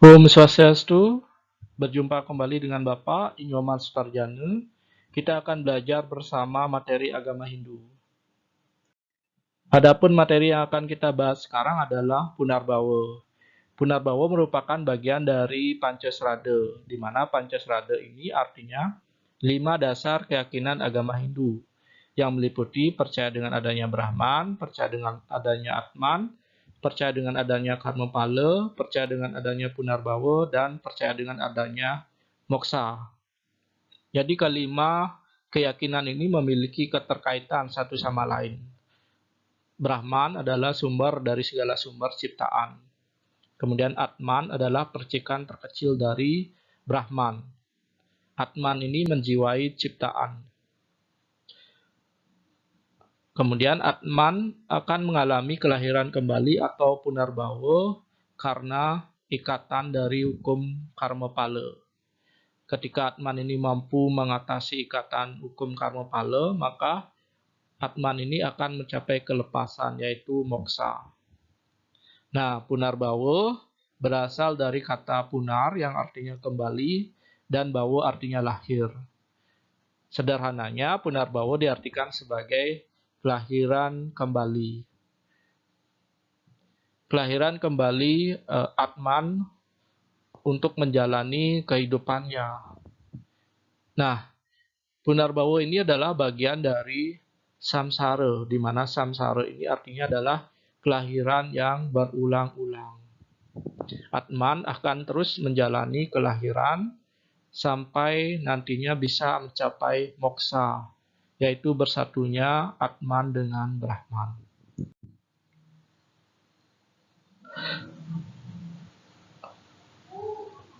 Om Swastiastu, berjumpa kembali dengan Bapak Inyoman Sutarjana. Kita akan belajar bersama materi agama Hindu. Adapun materi yang akan kita bahas sekarang adalah Punarbawa. Punarbawa merupakan bagian dari Pancasrada, di mana Pancasrada ini artinya 5 dasar keyakinan agama Hindu, yang meliputi percaya dengan adanya Brahman, percaya dengan adanya Atman, percaya dengan adanya Karmapala, percaya dengan adanya Punarbawa, dan percaya dengan adanya Moksa. Jadi kelima keyakinan ini memiliki keterkaitan satu sama lain. Brahman adalah sumber dari segala sumber ciptaan. Kemudian Atman adalah percikan terkecil dari Brahman. Atman ini menjiwai ciptaan. Kemudian Atman akan mengalami kelahiran kembali atau Punarbawa karena ikatan dari hukum Karmapala. Ketika Atman ini mampu mengatasi ikatan hukum Karmapala, maka Atman ini akan mencapai kelepasan, yaitu moksa. Nah, Punarbawa berasal dari kata punar yang artinya kembali dan bawa artinya lahir. Sederhananya, Punarbawa diartikan sebagai kelahiran kembali. Kelahiran kembali Atman untuk menjalani kehidupannya. Nah, Punarbawa ini adalah bagian dari samsara, di mana samsara ini artinya adalah kelahiran yang berulang-ulang. Atman akan terus menjalani kelahiran sampai nantinya bisa mencapai moksa, yaitu bersatunya Atman dengan Brahman.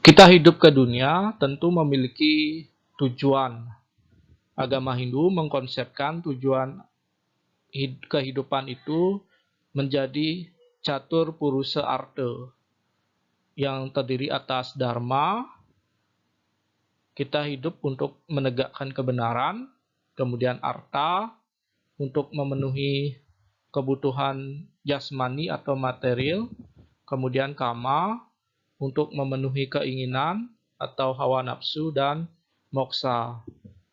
Kita hidup ke dunia tentu memiliki tujuan. Agama Hindu mengkonsepkan tujuan kehidupan itu menjadi catur purusa arta, yang terdiri atas dharma. Kita hidup untuk menegakkan kebenaran, kemudian arta untuk memenuhi kebutuhan jasmani atau material, kemudian kama untuk memenuhi keinginan atau hawa nafsu, dan moksa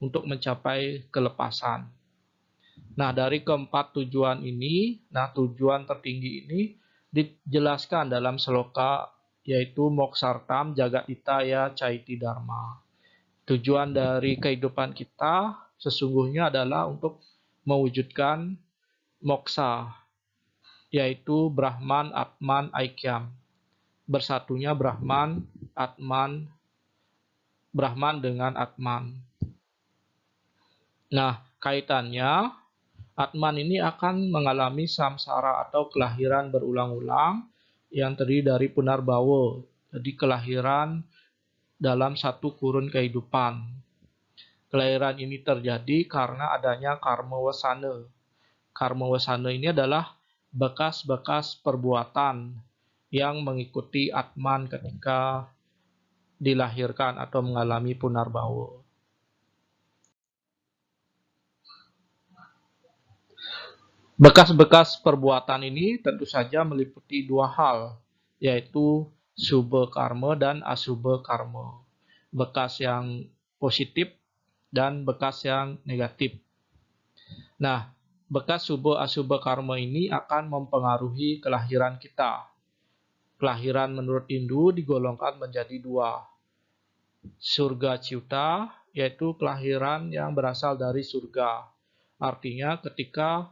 untuk mencapai kelepasan. Nah, dari keempat tujuan ini, tujuan tertinggi ini dijelaskan dalam sloka, yaitu Moksartam Jagatitaya Caiti Dharma. Tujuan dari kehidupan kita sesungguhnya adalah untuk mewujudkan moksa, yaitu Brahman, Atman, Aikyam. Bersatunya Brahman, Atman, Brahman dengan Atman. Nah, kaitannya, Atman ini akan mengalami samsara atau kelahiran berulang-ulang yang terdiri dari Punarbawa, jadi kelahiran dalam satu kurun kehidupan. Kelahiran ini terjadi karena adanya karma wasana. Karma wasana ini adalah bekas-bekas perbuatan yang mengikuti Atman ketika dilahirkan atau mengalami Punarbawa. Bekas-bekas perbuatan ini tentu saja meliputi dua hal, yaitu subha karma dan asubha karma. Bekas yang positif dan bekas yang negatif. Nah, bekas subha asubha karma ini akan mempengaruhi kelahiran kita. Kelahiran menurut Hindu digolongkan menjadi dua. Surga ciuta, yaitu kelahiran yang berasal dari surga. Artinya ketika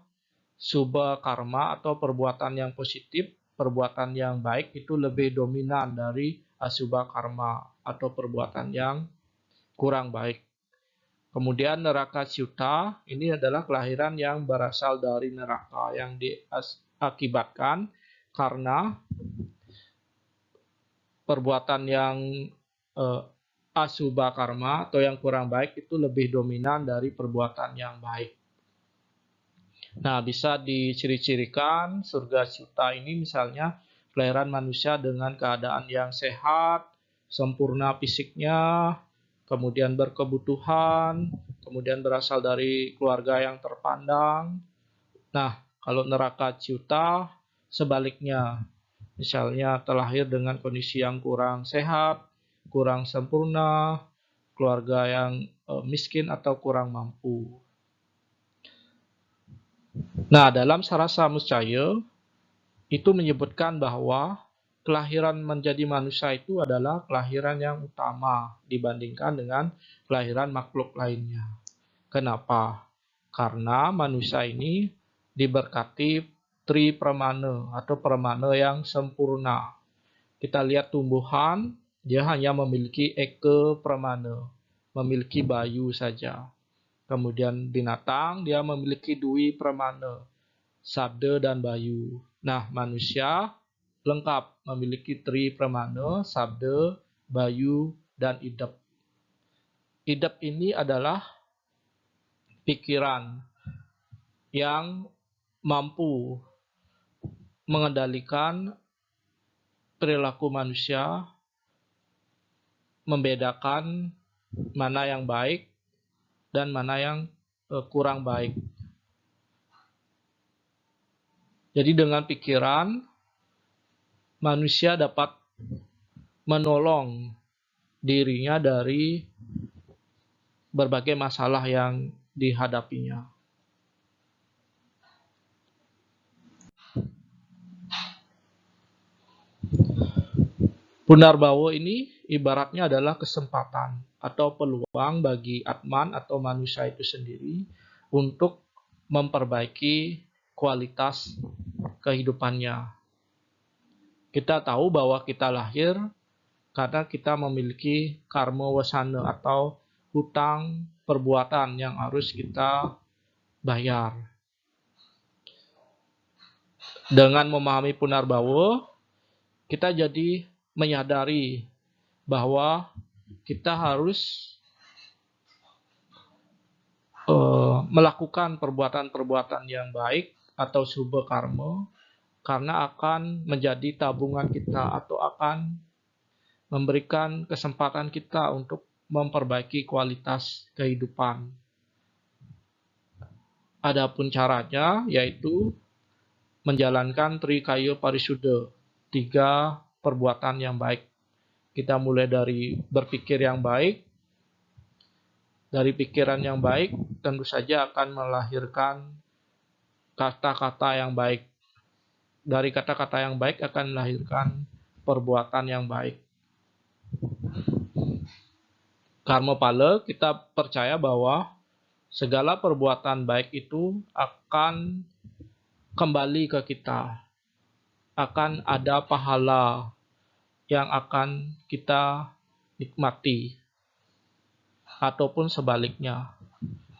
subha karma atau perbuatan yang positif, perbuatan yang baik itu lebih dominan dari asubha karma atau perbuatan yang kurang baik. Kemudian neraka ciuta, ini adalah kelahiran yang berasal dari neraka yang diakibatkan karena perbuatan yang asubha karma atau yang kurang baik itu lebih dominan dari perbuatan yang baik. Nah, bisa diciri-cirikan surga ciuta ini misalnya kelahiran manusia dengan keadaan yang sehat, sempurna fisiknya, kemudian berkebutuhan, kemudian berasal dari keluarga yang terpandang. Nah, kalau neraka ciuta sebaliknya, Misalnya terlahir dengan kondisi yang kurang sehat, kurang sempurna, keluarga yang miskin atau kurang mampu. Nah, dalam Sarasa Muscaya itu menyebutkan bahwa kelahiran menjadi manusia itu adalah kelahiran yang utama dibandingkan dengan kelahiran makhluk lainnya. Kenapa? Karena manusia ini diberkati tri pramana atau pramana yang sempurna. Kita lihat tumbuhan, dia hanya memiliki eka pramana, memiliki bayu saja. Kemudian binatang, dia memiliki dwi pramana, sabda dan bayu. Nah, manusia lengkap memiliki tri pramana, sabda, bayu, dan idep. Idep ini adalah pikiran yang mampu mengendalikan perilaku manusia, membedakan mana yang baik dan mana yang kurang baik. Jadi dengan pikiran, manusia dapat menolong dirinya dari berbagai masalah yang dihadapinya. Punarbawa ini ibaratnya adalah kesempatan atau peluang bagi Atman atau manusia itu sendiri untuk memperbaiki kualitas kehidupannya. Kita tahu bahwa kita lahir karena kita memiliki karma wasana atau hutang perbuatan yang harus kita bayar. Dengan memahami Punarbawa, kita jadi menyadari bahwa kita harus melakukan perbuatan-perbuatan yang baik atau subha karma karena akan menjadi tabungan kita atau akan memberikan kesempatan kita untuk memperbaiki kualitas kehidupan. Adapun caranya yaitu menjalankan Trikaya Parisuddha, 3 perbuatan yang baik. Kita mulai dari berpikir yang baik. Dari pikiran yang baik tentu saja akan melahirkan kata-kata yang baik. Dari kata-kata yang baik akan melahirkan perbuatan yang baik. Karma pala, kita percaya bahwa segala perbuatan baik itu akan kembali ke kita. Akan ada pahala yang akan kita nikmati. Ataupun sebaliknya.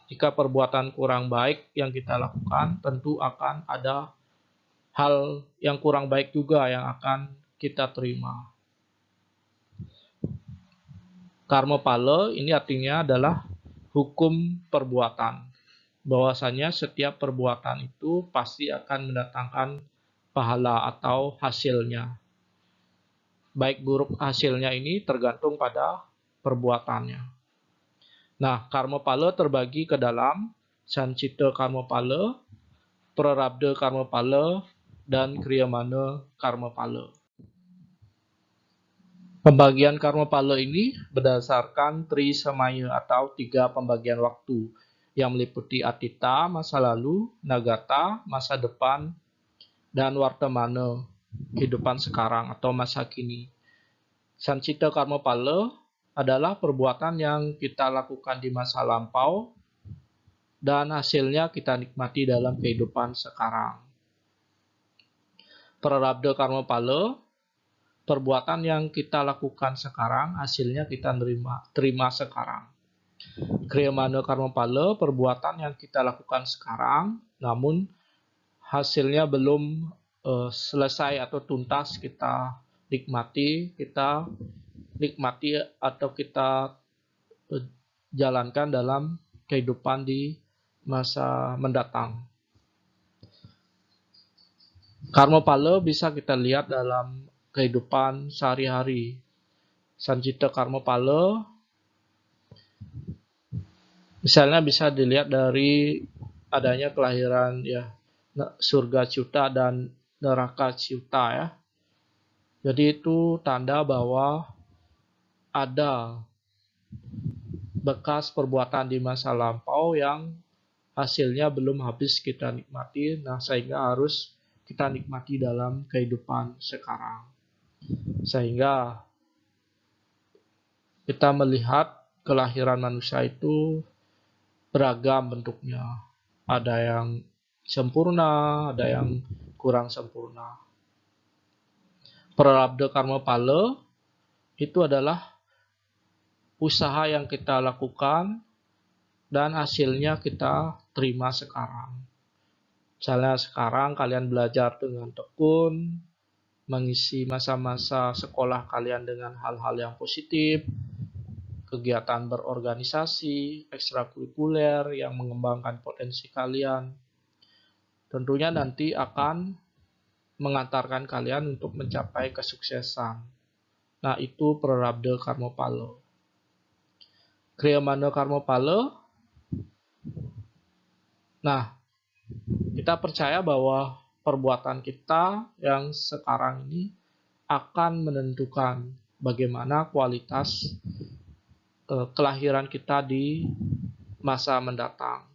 Jika perbuatan kurang baik yang kita lakukan, tentu akan ada hal yang kurang baik juga yang akan kita terima. Karma pala ini artinya adalah hukum perbuatan. Bahwasanya setiap perbuatan itu pasti akan mendatangkan pahala atau hasilnya. Baik buruk hasilnya ini tergantung pada perbuatannya. Nah, karma pala terbagi ke dalam sancita karma pala, prarabdha karma pala, dan kriyamana karma pala. Pembagian karma pala ini berdasarkan tri samaya atau 3 pembagian waktu yang meliputi atita, masa lalu, nagata, masa depan, dan wartamana, kehidupan sekarang atau masa kini. Sancita karma pala adalah perbuatan yang kita lakukan di masa lampau dan hasilnya kita nikmati dalam kehidupan sekarang. Prarabdha karma pala, perbuatan yang kita lakukan sekarang, hasilnya kita terima sekarang. Kriyamana karma pala, perbuatan yang kita lakukan sekarang, namun hasilnya belum selesai atau tuntas kita nikmati atau kita jalankan dalam kehidupan di masa mendatang. Karma pala bisa kita lihat dalam kehidupan sehari-hari. Sancita karma pala misalnya bisa dilihat dari adanya kelahiran ya surga ciuta dan neraka ciuta ya. Jadi itu tanda bahwa ada bekas perbuatan di masa lampau yang hasilnya belum habis kita nikmati, nah sehingga harus kita nikmati dalam kehidupan sekarang. Sehingga kita melihat kelahiran manusia itu beragam bentuknya. Ada yang sempurna, ada yang kurang sempurna. Prarabdha karma pala itu adalah usaha yang kita lakukan dan hasilnya kita terima sekarang. Misalnya sekarang kalian belajar dengan tekun, mengisi masa-masa sekolah kalian dengan hal-hal yang positif, kegiatan berorganisasi, ekstrakurikuler yang mengembangkan potensi kalian. Tentunya nanti akan mengantarkan kalian untuk mencapai kesuksesan. Nah, itu prarabdha karma pala. Kriyamana karma pala. Nah, kita percaya bahwa perbuatan kita yang sekarang ini akan menentukan bagaimana kualitas kelahiran kita di masa mendatang.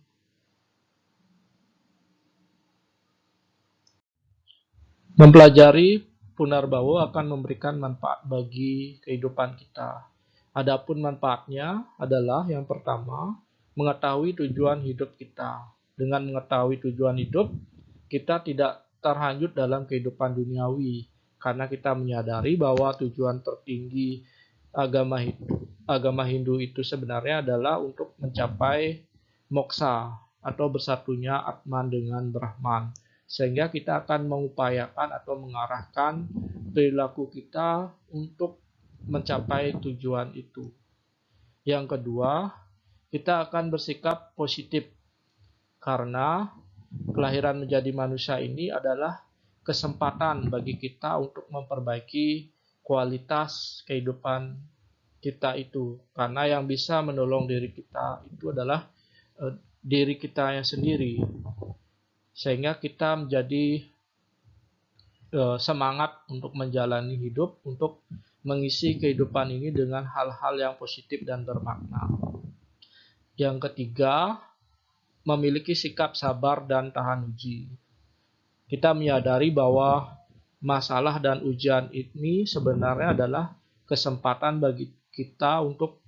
Mempelajari Punarbawa akan memberikan manfaat bagi kehidupan kita. Adapun manfaatnya adalah yang pertama, mengetahui tujuan hidup kita. Dengan mengetahui tujuan hidup, kita tidak terhanyut dalam kehidupan duniawi karena kita menyadari bahwa tujuan tertinggi agama Hindu itu sebenarnya adalah untuk mencapai moksa atau bersatunya Atman dengan Brahman. Sehingga kita akan mengupayakan atau mengarahkan perilaku kita untuk mencapai tujuan itu. Yang kedua, kita akan bersikap positif karena kelahiran menjadi manusia ini adalah kesempatan bagi kita untuk memperbaiki kualitas kehidupan kita itu. Karena yang bisa menolong diri kita itu adalah diri kita yang sendiri. Sehingga kita menjadi semangat untuk menjalani hidup, untuk mengisi kehidupan ini dengan hal-hal yang positif dan bermakna. Yang ketiga, memiliki sikap sabar dan tahan uji. Kita menyadari bahwa masalah dan ujian ini sebenarnya adalah kesempatan bagi kita untuk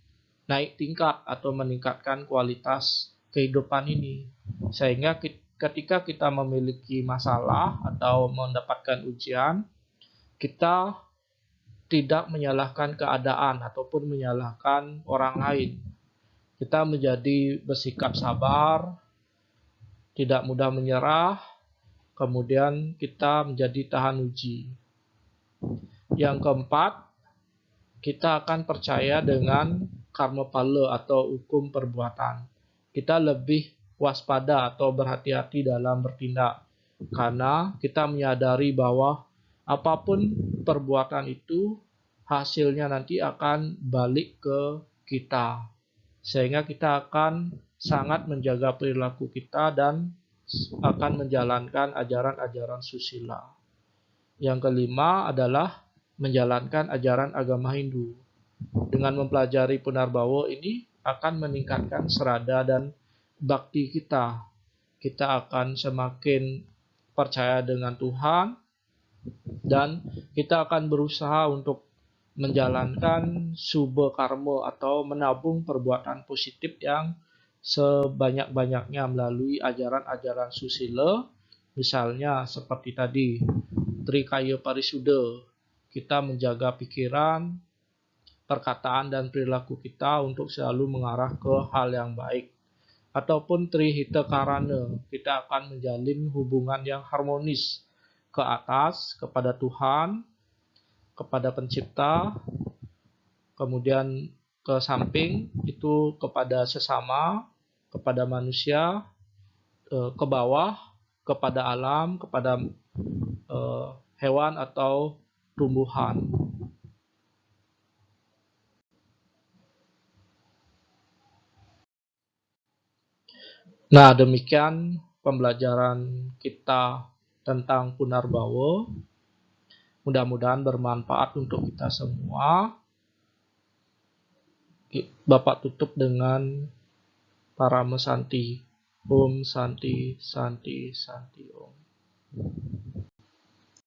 naik tingkat atau meningkatkan kualitas kehidupan ini. Sehingga ketika kita memiliki masalah atau mendapatkan ujian, kita tidak menyalahkan keadaan ataupun menyalahkan orang lain. Kita menjadi bersikap sabar, tidak mudah menyerah, kemudian kita menjadi tahan uji. Yang keempat, kita akan percaya dengan karma pala atau hukum perbuatan. Kita lebih waspada atau berhati-hati dalam bertindak karena kita menyadari bahwa apapun perbuatan itu hasilnya nanti akan balik ke kita. Sehingga kita akan sangat menjaga perilaku kita dan akan menjalankan ajaran-ajaran susila. Yang kelima adalah menjalankan ajaran agama Hindu. Dengan mempelajari Punarbawa ini akan meningkatkan serada dan bakti kita. Kita akan semakin percaya dengan Tuhan dan kita akan berusaha untuk menjalankan subha karma atau menabung perbuatan positif yang sebanyak-banyaknya melalui ajaran-ajaran susila. Misalnya seperti tadi, Trikaya Parisuddha, kita menjaga pikiran, perkataan dan perilaku kita untuk selalu mengarah ke hal yang baik. Ataupun Trihita Karana, kita akan menjalin hubungan yang harmonis ke atas, kepada Tuhan, kepada pencipta, kemudian ke samping itu kepada sesama, kepada manusia, ke bawah, kepada alam, kepada hewan atau tumbuhan. Nah, demikian pembelajaran kita tentang Punarbawa. Mudah-mudahan bermanfaat untuk kita semua. Bapak tutup dengan Parama Santi. Om Santi, Santi, Santi Om.